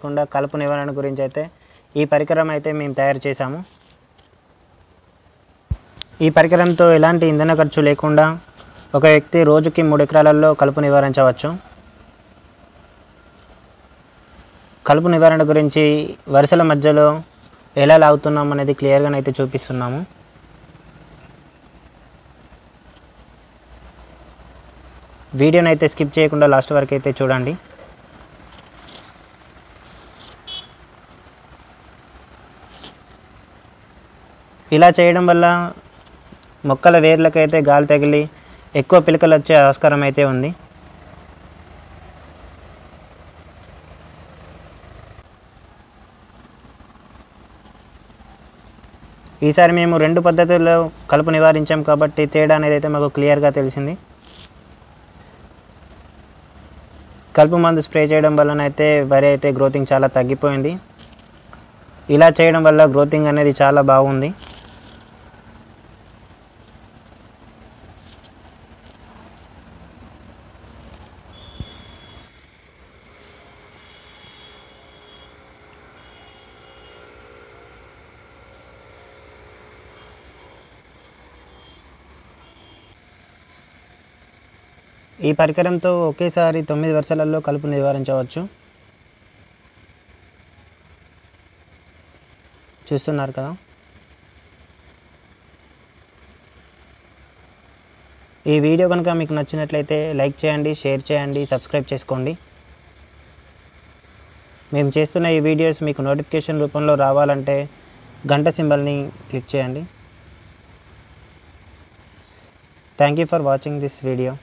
లేకుండా కలుపు నివారణ గురించి అయితే ఈ పరికరం అయితే మేము తయారు చేశాము. ఈ పరికరంతో ఎలాంటి ఇంధన ఖర్చు లేకుండా ఒక వ్యక్తి రోజుకి 3 ఎకరాలలో కలుపు నివారించవచ్చు. కలుపు నివారణ గురించి వరుసల మధ్యలో ఎలా లాగుతున్నాం అనేది క్లియర్గా అయితే చూపిస్తున్నాము. వీడియోని అయితే స్కిప్ చేయకుండా లాస్ట్ వరకు అయితే చూడండి. ఇలా చేయడం వల్ల మొక్కల వేర్లకైతే గాలి తగిలి ఎక్కువ పిలకలు వచ్చే ఆస్కారం అయితే ఉంది. ఈసారి మేము 2 పద్ధతుల్లో కలుపు నివారించాం కాబట్టి తేడా అనేది అయితే మాకు క్లియర్గా తెలిసింది. కలుపు మందు స్ప్రే చేయడం వల్లనైతే వరి అయితే గ్రోతింగ్ చాలా తగ్గిపోయింది. ఇలా చేయడం వల్ల గ్రోతింగ్ అనేది చాలా బాగుంది. ఈ పరికరంతో ఒకేసారి 9 వరుసలలో కలుపు నివారించవచ్చు. చూస్తున్నారు కదా. ఈ వీడియో కనుక మీకు నచ్చినట్లయితే లైక్ చేయండి, షేర్ చేయండి, సబ్స్క్రైబ్ చేసుకోండి. మేము చేస్తున్న ఈ వీడియోస్ మీకు నోటిఫికేషన్ రూపంలో రావాలంటే గంట సింబల్ని క్లిక్ చేయండి. Thank you for watching this video.